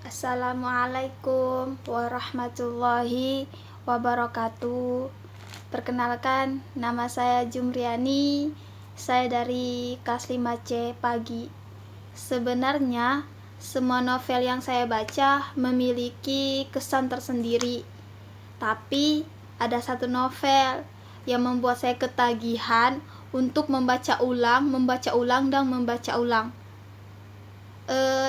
Assalamualaikum warahmatullahi wabarakatuh. Perkenalkan, nama saya Jumriani. Saya dari kelas 5C pagi. Sebenarnya, semua novel yang saya baca memiliki kesan tersendiri. Tapi, ada satu novel yang membuat saya ketagihan untuk membaca ulang, dan membaca ulang.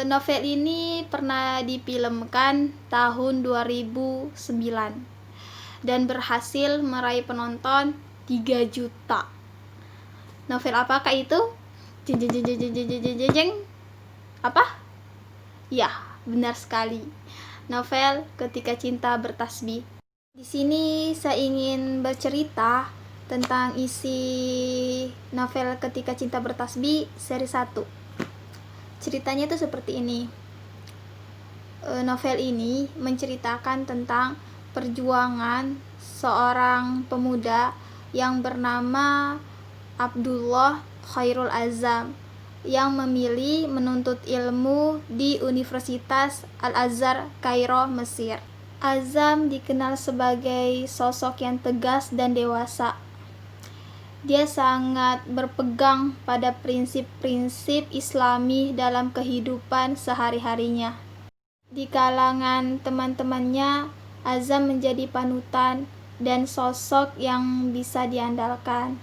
Novel ini pernah difilmkan tahun 2009 dan berhasil meraih penonton 3 juta. Novel apakah itu? Jeng jeng jeng jeng jeng jeng jeng jeng jeng. Apa? Ya, benar sekali. Novel Ketika Cinta Bertasbih. Di sini saya ingin bercerita tentang isi novel Ketika Cinta Bertasbih seri 1. Ceritanya itu seperti ini. Novel ini menceritakan tentang perjuangan seorang pemuda yang bernama Abdullah Khairul Azam yang memilih menuntut ilmu di Universitas Al-Azhar, Kairo, Mesir. Azam dikenal sebagai sosok yang tegas dan dewasa. Dia sangat berpegang pada prinsip-prinsip Islami dalam kehidupan sehari-harinya. Di kalangan teman-temannya, Azam menjadi panutan dan sosok yang bisa diandalkan.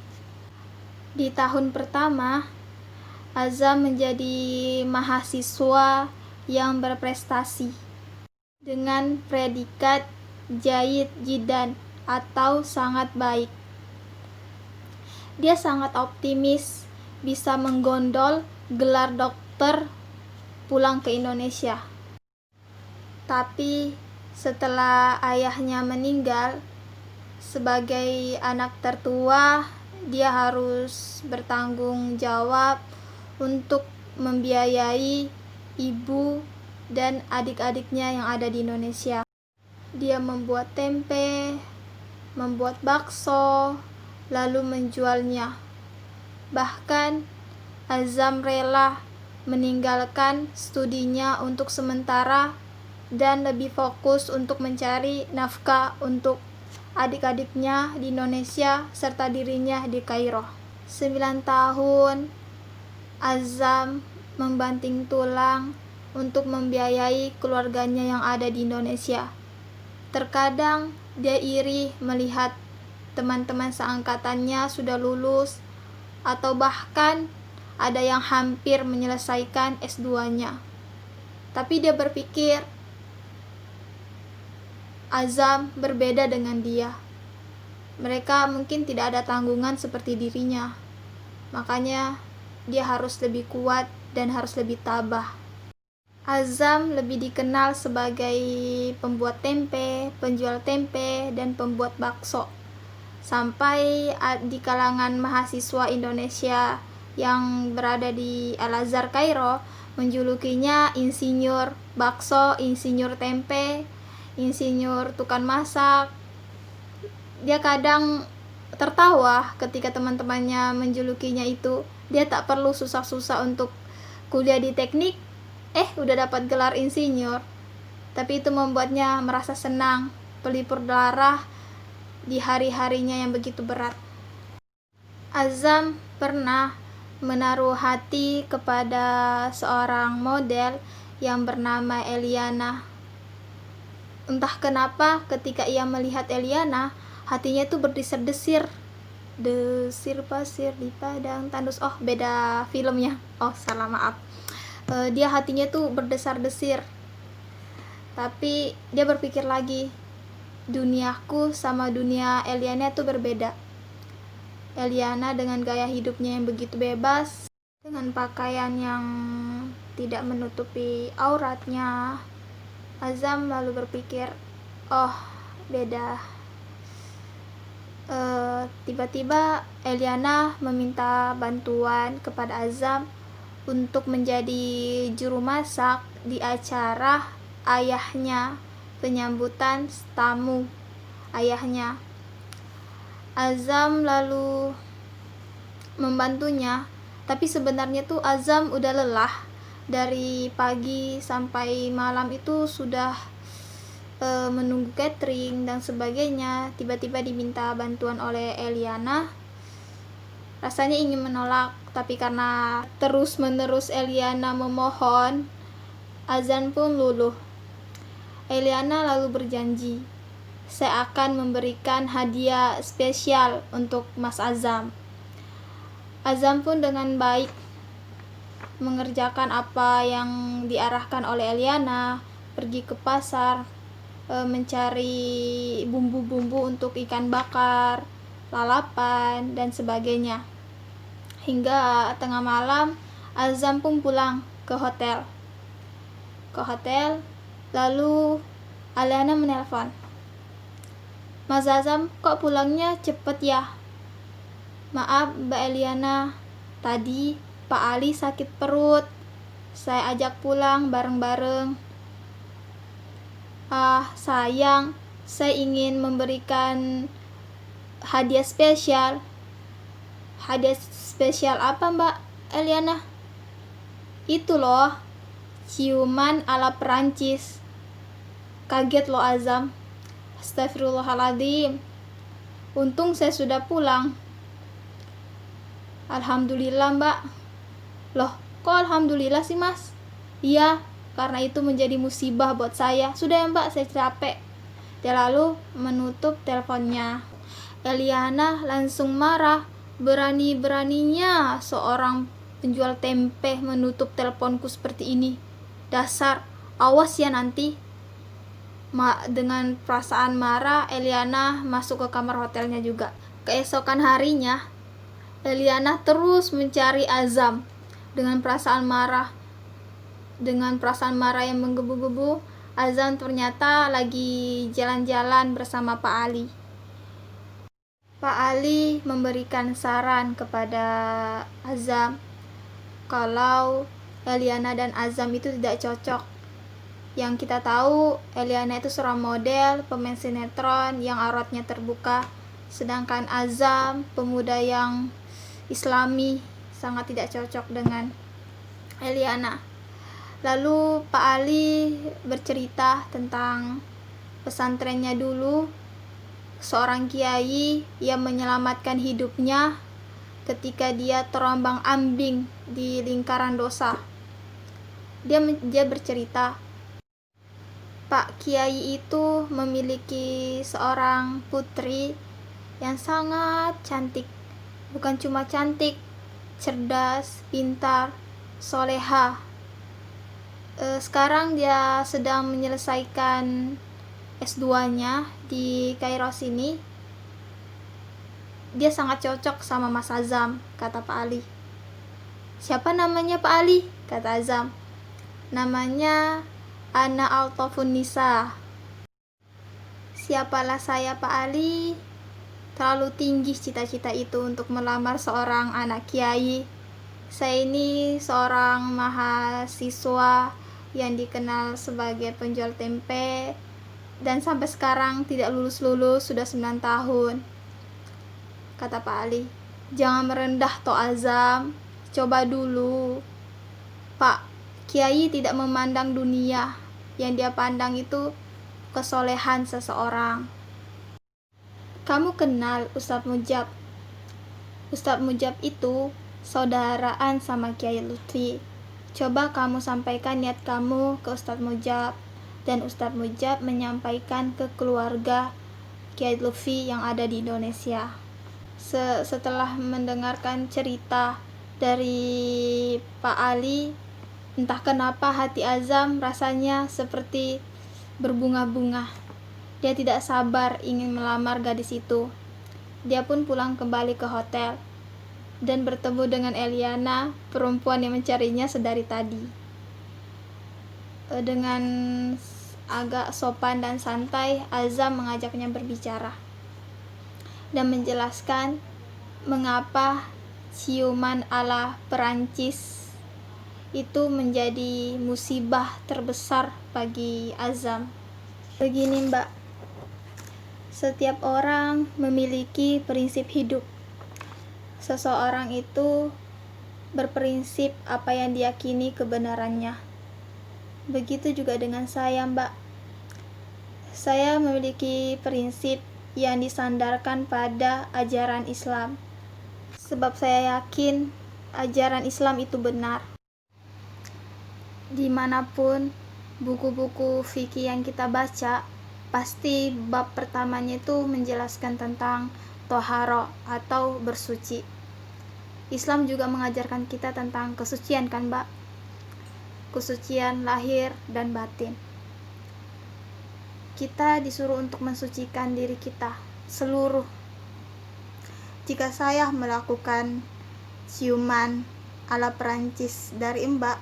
Di tahun pertama, Azam menjadi mahasiswa yang berprestasi dengan predikat Jayyid Jiddan atau sangat baik. Dia sangat optimis bisa menggondol gelar dokter pulang ke Indonesia. Tapi setelah ayahnya meninggal, sebagai anak tertua, dia harus bertanggung jawab untuk membiayai ibu dan adik-adiknya yang ada di Indonesia. Dia membuat tempe, membuat bakso, lalu menjualnya. Bahkan Azam rela meninggalkan studinya untuk sementara dan lebih fokus untuk mencari nafkah untuk adik-adiknya di Indonesia serta dirinya di Kairo. 9 tahun Azam membanting tulang untuk membiayai keluarganya yang ada di Indonesia. Terkadang dia iri melihat teman-teman seangkatannya sudah lulus atau bahkan ada yang hampir menyelesaikan S2-nya. Tapi dia berpikir Azam berbeda dengan dia. Mereka mungkin tidak ada tanggungan seperti dirinya. Makanya dia harus lebih kuat dan harus lebih tabah. Azam lebih dikenal sebagai pembuat tempe, penjual tempe, dan pembuat bakso. Sampai di kalangan mahasiswa Indonesia yang berada di Al-Azhar Kairo menjulukinya insinyur bakso, insinyur tempe, insinyur tukang masak. Dia kadang tertawa ketika teman-temannya menjulukinya itu. Dia tak perlu susah-susah untuk kuliah di teknik, udah dapat gelar insinyur. Tapi itu membuatnya merasa senang, pelipur darah di hari-harinya yang begitu berat. Azam pernah menaruh hati kepada seorang model yang bernama Eliana. Entah kenapa ketika ia melihat Eliana, hatinya itu berdesir-desir. Desir pasir di padang tandus. Oh, beda filmnya. Oh, salah, maaf. Dia hatinya tuh berdesar-desir. Tapi dia berpikir lagi, duniaku sama dunia Eliana tuh berbeda. Eliana dengan gaya hidupnya yang begitu bebas, dengan pakaian yang tidak menutupi auratnya. Azam lalu berpikir, oh, beda. Tiba-tiba Eliana meminta bantuan kepada Azam untuk menjadi juru masak di acara ayahnya, penyambutan tamu ayahnya. Azam lalu membantunya, tapi sebenarnya tuh Azam udah lelah Dari pagi sampai malam itu sudah menunggu catering dan sebagainya. Tiba-tiba diminta bantuan oleh Eliana. Rasanya ingin menolak, tapi karena terus-menerus Eliana memohon, azan pun luluh. Eliana lalu berjanji, saya akan memberikan hadiah spesial untuk Mas Azam. Azam pun dengan baik mengerjakan apa yang diarahkan oleh Eliana, pergi ke pasar, mencari bumbu-bumbu untuk ikan bakar, lalapan, dan sebagainya. Hingga tengah malam, Azam pun pulang ke hotel. Lalu Eliana menelpon, Mas Azam, kok pulangnya cepet ya? Maaf Mbak Eliana, tadi Pak Ali sakit perut, saya ajak pulang bareng-bareng. Sayang, saya ingin memberikan hadiah spesial. Hadiah spesial apa Mbak Eliana? Itu loh, ciuman ala Perancis. Kaget loh Azam. Astagfirullahaladzim. Untung saya sudah pulang. Alhamdulillah Mbak. Loh, kok alhamdulillah sih Mas? Iya, karena itu menjadi musibah buat saya. Sudah ya Mbak, saya capek. Dia lalu menutup teleponnya. Eliana langsung marah. Berani-beraninya seorang penjual tempe menutup teleponku seperti ini. Dasar, awas ya nanti. Dengan perasaan marah, Eliana masuk ke kamar hotelnya juga. Keesokan harinya, Eliana terus mencari Azam dengan perasaan marah. Dengan perasaan marah yang menggebu-gebu, Azam ternyata lagi jalan-jalan bersama Pak Ali. Pak Ali memberikan saran kepada Azam kalau Eliana dan Azam itu tidak cocok. Yang kita tahu, Eliana itu seorang model, pemain sinetron yang auratnya terbuka, sedangkan Azam, pemuda yang Islami, sangat tidak cocok dengan Eliana. Lalu Pak Ali bercerita tentang pesantrennya dulu, seorang kiai yang menyelamatkan hidupnya ketika dia terombang-ambing di lingkaran dosa. Dia bercerita, Pak Kiai itu memiliki seorang putri yang sangat cantik. Bukan cuma cantik, cerdas, pintar, soleha. Sekarang dia sedang menyelesaikan S2-nya di Kairo sini. Dia sangat cocok sama Mas Azam, kata Pak Ali. Siapa namanya Pak Ali? Kata Azam. Namanya Ana Altofun Nisa. Siapalah saya Pak Ali? Terlalu tinggi cita-cita itu untuk melamar seorang anak kiai. Saya ini seorang mahasiswa yang dikenal sebagai penjual tempe dan sampai sekarang tidak lulus-lulus, sudah 9 tahun. Kata Pak Ali, jangan merendah toh Azam, coba dulu. Pak Kiai tidak memandang dunia, yang dia pandang itu kesolehan seseorang. Kamu kenal Ustadz Mujab? Ustadz Mujab itu saudaraan sama Kiai Lutfi. Coba kamu sampaikan niat kamu ke Ustadz Mujab, dan Ustadz Mujab menyampaikan ke keluarga Kiai Lutfi yang ada di Indonesia. Setelah mendengarkan cerita dari Pak Ali, entah kenapa hati Azam rasanya seperti berbunga-bunga. Dia tidak sabar ingin melamar gadis itu. Dia pun pulang kembali ke hotel dan bertemu dengan Eliana, perempuan yang mencarinya sedari tadi. Dengan agak sopan dan santai, Azam mengajaknya berbicara dan menjelaskan mengapa ciuman ala Perancis itu menjadi musibah terbesar bagi Azam. Begini Mbak, setiap orang memiliki prinsip hidup. Seseorang itu berprinsip apa yang diyakini kebenarannya. Begitu juga dengan saya, Mbak. Saya memiliki prinsip yang disandarkan pada ajaran Islam. Sebab saya yakin ajaran Islam itu benar. Dimanapun buku-buku fikih yang kita baca, pasti bab pertamanya itu menjelaskan tentang toharo atau bersuci. Islam juga mengajarkan kita tentang kesucian kan, Mbak? Kesucian lahir dan batin. Kita disuruh untuk mensucikan diri kita seluruh. Jika saya melakukan ciuman ala Perancis dari Mbak,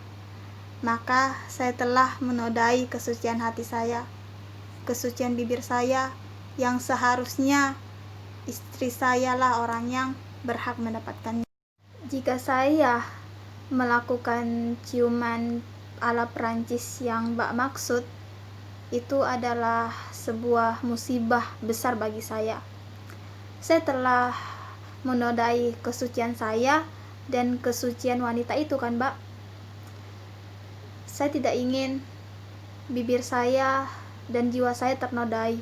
maka saya telah menodai kesucian hati saya, kesucian bibir saya, yang seharusnya istri saya lah orang yang berhak mendapatkannya. Jika saya melakukan ciuman ala Perancis yang Mbak maksud, itu adalah sebuah musibah besar bagi saya. Saya telah menodai kesucian saya dan kesucian wanita itu kan, Mbak. Saya tidak ingin bibir saya dan jiwa saya ternodai.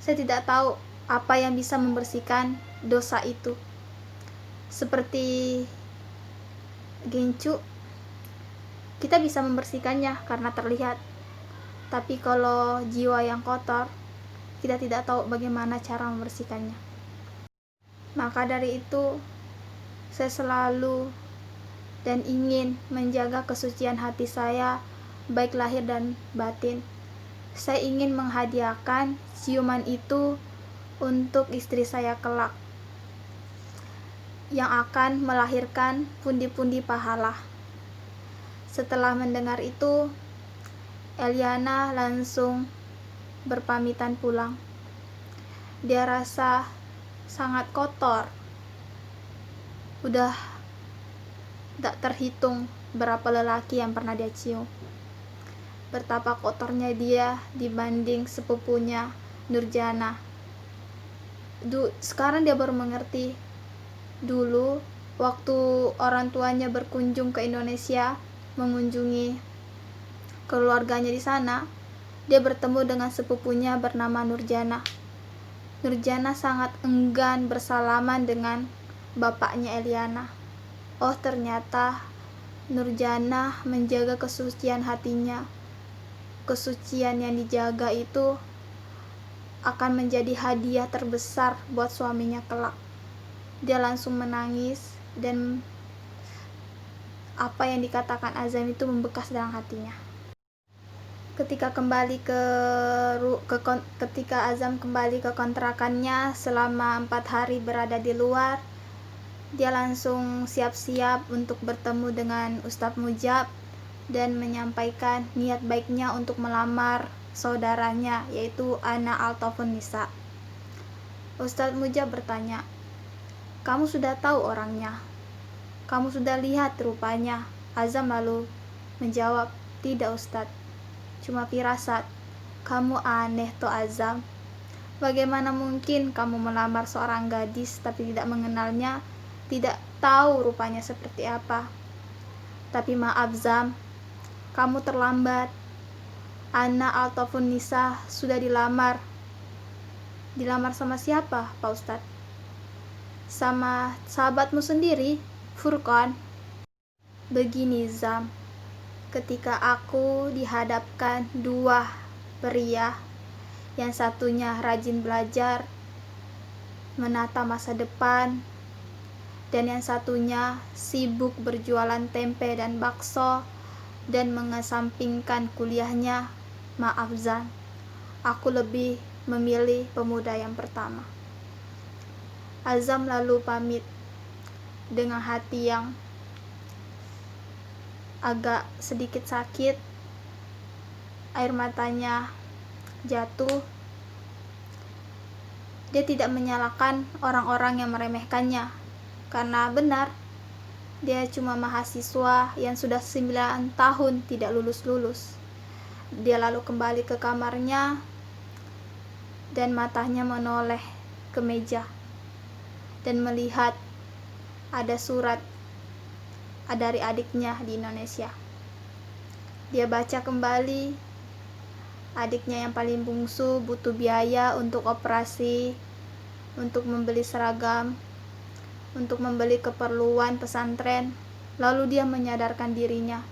Saya tidak tahu apa yang bisa membersihkan dosa itu. Seperti gincu, kita bisa membersihkannya karena terlihat. Tapi kalau jiwa yang kotor, kita tidak tahu bagaimana cara membersihkannya. Maka dari itu, saya selalu dan ingin menjaga kesucian hati saya, baik lahir dan batin. Saya ingin menghadiahkan ciuman itu untuk istri saya kelak, yang akan melahirkan pundi-pundi pahala. Setelah mendengar itu, Eliana langsung berpamitan pulang. Dia rasa sangat kotor. Udah tak terhitung berapa lelaki yang pernah dia cium. Betapa kotornya dia dibanding sepupunya Nurjana. Sekarang dia baru mengerti. Dulu waktu orang tuanya berkunjung ke Indonesia, mengunjungi keluarganya di sana, dia bertemu dengan sepupunya bernama Nurjana. Nurjana sangat enggan bersalaman dengan bapaknya Eliana. Oh, ternyata Nurjana menjaga kesucian hatinya. Kesucian yang dijaga itu akan menjadi hadiah terbesar buat suaminya kelak. Dia langsung menangis dan apa yang dikatakan Azam itu membekas dalam hatinya. Ketika Azam kembali ke kontrakannya selama 4 hari berada di luar, dia langsung siap-siap untuk bertemu dengan Ustadz Mujab dan menyampaikan niat baiknya untuk melamar saudaranya, yaitu Ana Altafun Nisa. Ustadz Mujab bertanya, "Kamu sudah tahu orangnya? Kamu sudah lihat rupanya?" Azam lalu menjawab, "Tidak Ustadz, cuma firasat." "Kamu aneh toh Azam. Bagaimana mungkin kamu melamar seorang gadis tapi tidak mengenalnya, tidak tahu rupanya seperti apa?" "Tapi maaf Zam, kamu terlambat. Ana Altafun Nisa sudah dilamar." "Dilamar sama siapa, Pak Ustadz?" "Sama sahabatmu sendiri, Furqan." "Begini Zam, ketika aku dihadapkan dua pria, yang satunya rajin belajar, menata masa depan, dan yang satunya sibuk berjualan tempe dan bakso dan mengesampingkan kuliahnya, maaf Zam, aku lebih memilih pemuda yang pertama." Azam lalu pamit dengan hati yang agak sedikit sakit. Air matanya jatuh. Dia tidak menyalahkan orang-orang yang meremehkannya, karena benar, dia cuma mahasiswa yang sudah 9 tahun tidak lulus-lulus. Dia lalu kembali ke kamarnya dan matanya menoleh ke meja dan melihat ada surat dari adiknya di Indonesia. Dia baca kembali, adiknya yang paling bungsu butuh biaya untuk operasi, untuk membeli seragam, untuk membeli keperluan pesantren. Lalu dia menyadarkan dirinya,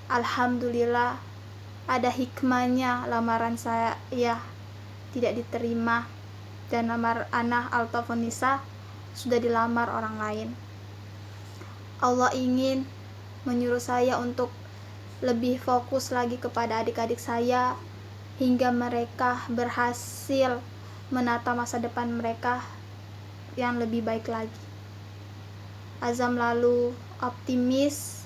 alhamdulillah ada hikmahnya lamaran saya tidak diterima, dan lamar Ana Altafonisa sudah dilamar orang lain. Allah ingin menyuruh saya untuk lebih fokus lagi kepada adik-adik saya hingga mereka berhasil menata masa depan mereka yang lebih baik lagi. Azam lalu optimis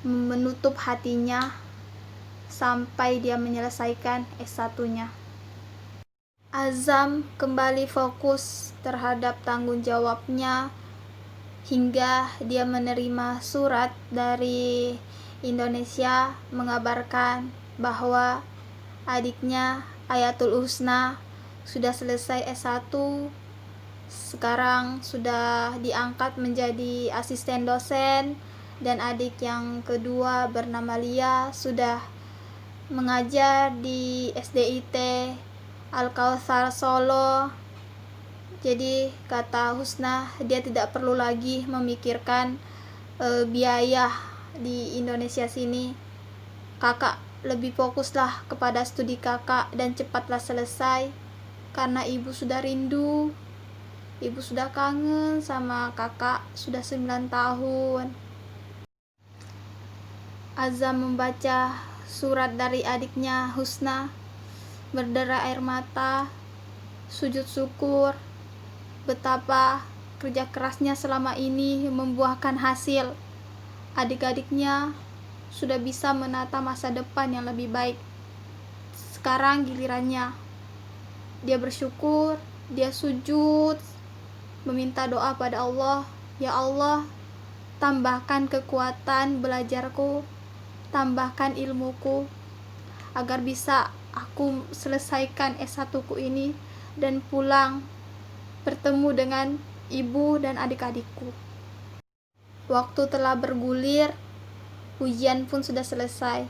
menutup hatinya sampai dia menyelesaikan S1-nya. Azam kembali fokus terhadap tanggung jawabnya hingga dia menerima surat dari Indonesia mengabarkan bahwa adiknya Ayatul Husna sudah selesai S1, sekarang sudah diangkat menjadi asisten dosen, dan adik yang kedua bernama Lia sudah mengajar di SDIT Al-Kautsar Solo. Jadi kata Husna, dia tidak perlu lagi memikirkan biaya di Indonesia sini. Kakak lebih fokuslah kepada studi kakak dan cepatlah selesai, karena ibu sudah rindu, ibu sudah kangen sama kakak, sudah 9 tahun. Azam membaca surat dari adiknya Husna, berderai air mata, sujud syukur betapa kerja kerasnya selama ini membuahkan hasil. Adik-adiknya sudah bisa menata masa depan yang lebih baik. Sekarang gilirannya. Dia bersyukur, dia sujud, meminta doa pada Allah, ya Allah, tambahkan kekuatan belajarku, tambahkan ilmuku, agar bisa aku selesaikan S1-ku ini dan pulang bertemu dengan ibu dan adik-adikku. Waktu telah bergulir, ujian pun sudah selesai.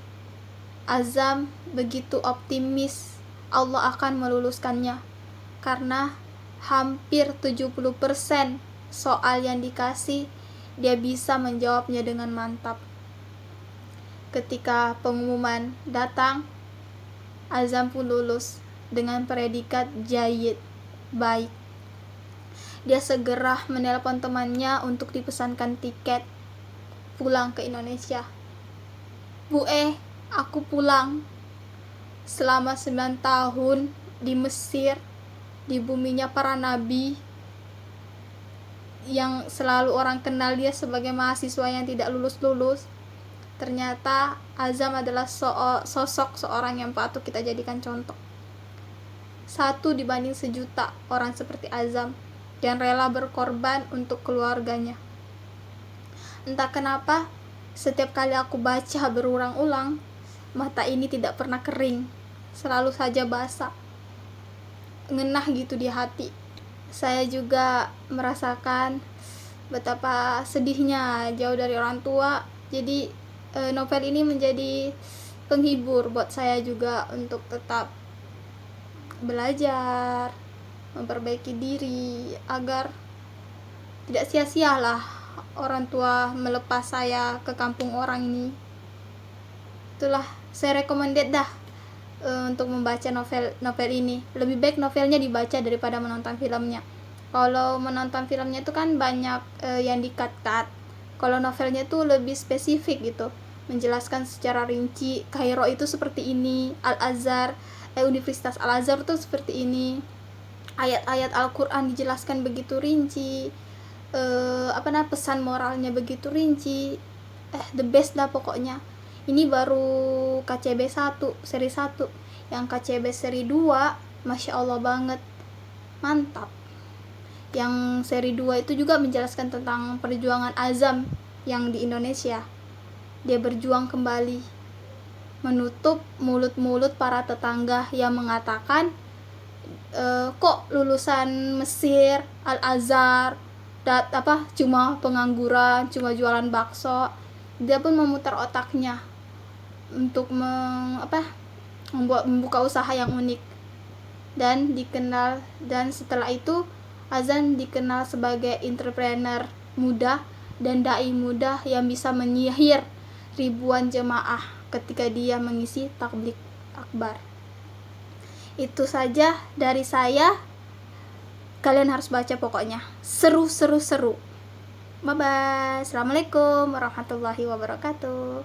Azam begitu optimis Allah akan meluluskannya, karena hampir 70% soal yang dikasih dia bisa menjawabnya dengan mantap. Ketika pengumuman datang, Azam pun lulus dengan predikat jayyid, baik. Dia segera menelpon temannya untuk dipesankan tiket pulang ke Indonesia. Bu, aku pulang. Selama 9 tahun di Mesir, di buminya para nabi, yang selalu orang kenal dia sebagai mahasiswa yang tidak lulus-lulus, ternyata Azam adalah sosok seorang yang patut kita jadikan contoh. 1 dibanding 1.000.000 orang seperti Azam yang rela berkorban untuk keluarganya. Entah kenapa, setiap kali aku baca berulang-ulang, mata ini tidak pernah kering, selalu saja basah, ngenah gitu di hati. Saya juga merasakan betapa sedihnya jauh dari orang tua. Jadi novel ini menjadi penghibur buat saya juga untuk tetap belajar, memperbaiki diri, agar tidak sia-sialah orang tua melepas saya ke kampung orang ini. Itulah, saya recommended dah untuk membaca novel ini. Lebih baik novelnya dibaca daripada menonton filmnya. Kalau menonton filmnya itu kan banyak yang di-cut. Kalau novelnya itu lebih spesifik gitu, menjelaskan secara rinci Kairo itu seperti ini, Universitas Al-Azhar itu seperti ini, ayat-ayat Al-Quran dijelaskan begitu rinci, pesan moralnya begitu rinci, the best lah pokoknya. Ini baru KCB 1, seri 1. Yang KCB seri 2, Masya Allah banget, mantap. Yang seri 2 itu juga menjelaskan tentang perjuangan Azam yang di Indonesia. Dia berjuang kembali, menutup mulut-mulut para tetangga yang mengatakan, kok lulusan Mesir, Al-Azhar, cuma pengangguran, cuma jualan bakso. Dia pun memutar otaknya untuk membuka usaha yang unik dan dikenal, dan setelah itu Azan dikenal sebagai entrepreneur muda dan dai muda yang bisa menyihir ribuan jemaah ketika dia mengisi takbir akbar. Itu saja dari saya. Kalian harus baca pokoknya. Seru. Bye bye. Assalamualaikum warahmatullahi wabarakatuh.